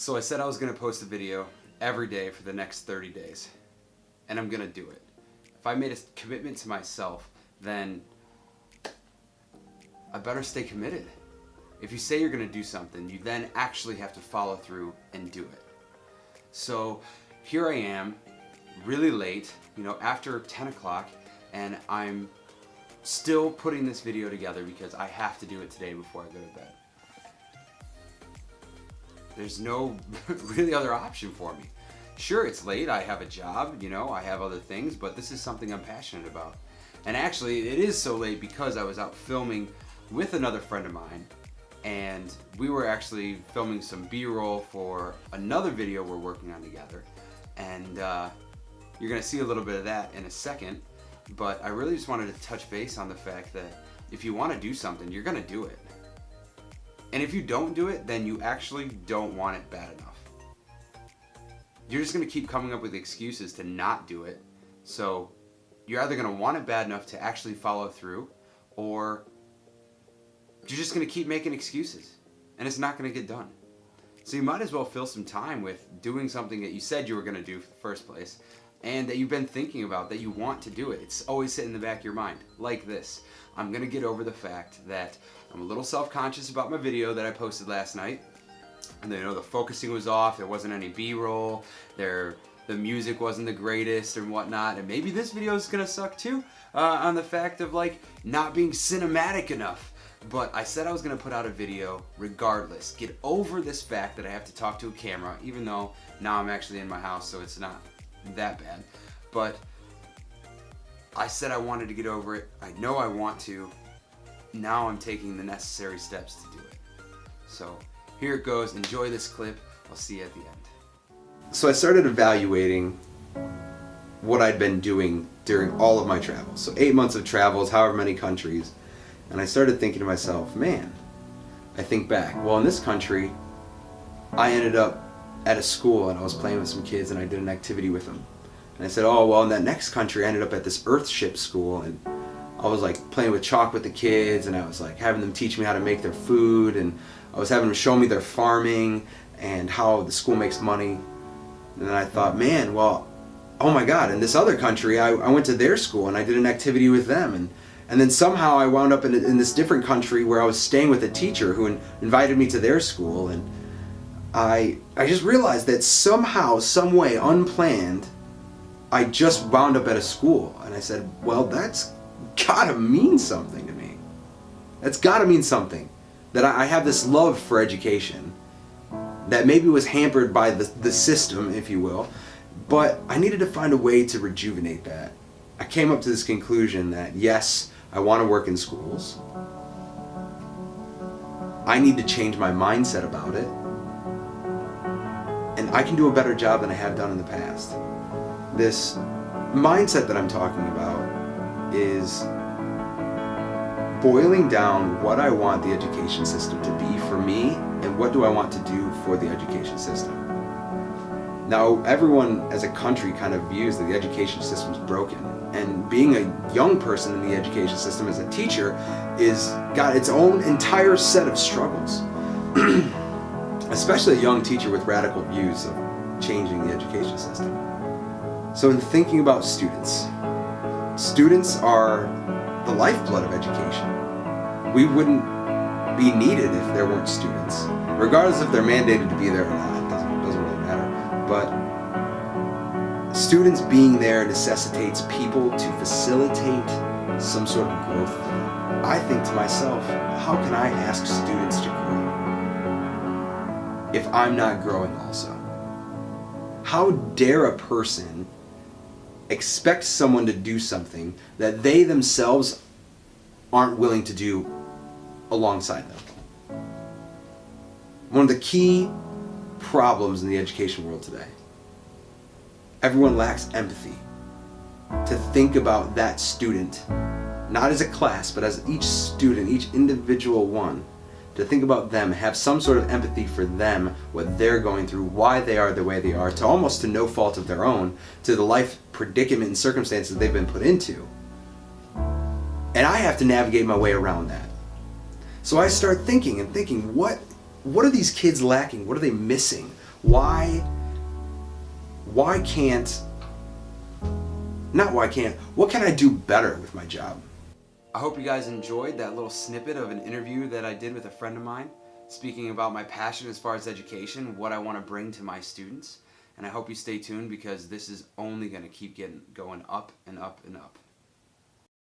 So I said I was going to post a video every day for the next 30 days. And I'm going to do it. If I made a commitment to myself, then I better stay committed. If you say you're going to do something, you then actually have to follow through and do it. So here I am, really late, after 10 o'clock, and I'm still putting this video together because I have to do it today before I go to bed. There's no really other option for me. Sure, it's late, I have a job, I have other things, but this is something I'm passionate about. And actually, it is so late because I was out filming with another friend of mine, and we were actually filming some B-roll for another video we're working on together. And you're gonna see a little bit of that in a second, but I really just wanted to touch base on the fact that if you wanna do something, you're gonna do it. And if you don't do it, then you actually don't want it bad enough. You're just gonna keep coming up with excuses to not do it. So you're either gonna want it bad enough to actually follow through, or you're just gonna keep making excuses and it's not gonna get done. So you might as well fill some time with doing something that you said you were gonna do for the first place and that you've been thinking about, that you want to do it. It's always sitting in the back of your mind, like this. I'm gonna get over the fact that I'm a little self-conscious about my video that I posted last night. And the focusing was off, there wasn't any B-roll, the music wasn't the greatest and whatnot, and maybe this video is gonna suck too, on the fact of not being cinematic enough. But I said I was gonna put out a video regardless. Get over this fact that I have to talk to a camera, even though now I'm actually in my house, so it's not that bad. But I said I wanted to get over it. I know I want to. Now I'm taking the necessary steps to do it. So here it goes. Enjoy this clip. I'll see you at the end. So I started evaluating what I'd been doing during all of my travels. So 8 months of travels, however many countries. And I started thinking to myself, man, I think back, well, in this country, I ended up at a school and I was playing with some kids and I did an activity with them. And I said, oh, well, in that next country, I ended up at this Earthship school and I was playing with chalk with the kids and I was having them teach me how to make their food, and I was having them show me their farming and how the school makes money. And then I thought, man, well, oh my God, in this other country, I went to their school and I did an activity with them. And then somehow I wound up in this different country where I was staying with a teacher who invited me to their school, and I just realized that somehow, some way, unplanned, I just wound up at a school. And I said, well, that's gotta mean something to me. That's gotta mean something. That I have this love for education that maybe was hampered by the system, if you will, but I needed to find a way to rejuvenate that. I came up to this conclusion that yes, I want to work in schools. I need to change my mindset about it. And I can do a better job than I have done in the past. This mindset that I'm talking about is boiling down what I want the education system to be for me and what do I want to do for the education system. Now, everyone as a country kind of views that the education system is broken. And being a young person in the education system as a teacher is got its own entire set of struggles. Especially a young teacher with radical views of changing the education system. So in thinking about students are the lifeblood of education. We wouldn't be needed if there weren't students. Regardless if they're mandated to be there or not, it doesn't really matter. But students being there necessitates people to facilitate some sort of growth. I think to myself, how can I ask students to grow if I'm not growing also? How dare a person expect someone to do something that they themselves aren't willing to do alongside them? One of the key problems in the education world today, everyone lacks empathy to think about that student, not as a class, but as each student, each individual one, to think about them, have some sort of empathy for them, what they're going through, why they are the way they are, to almost to no fault of their own, to the life predicament and circumstances they've been put into. And I have to navigate my way around that. So I start thinking, what are these kids lacking? What are they missing? Why can't, not why can't, what can I do better with my job? I hope you guys enjoyed that little snippet of an interview that I did with a friend of mine, speaking about my passion as far as education, what I want to bring to my students. And I hope you stay tuned because this is only going to keep going up and up and up.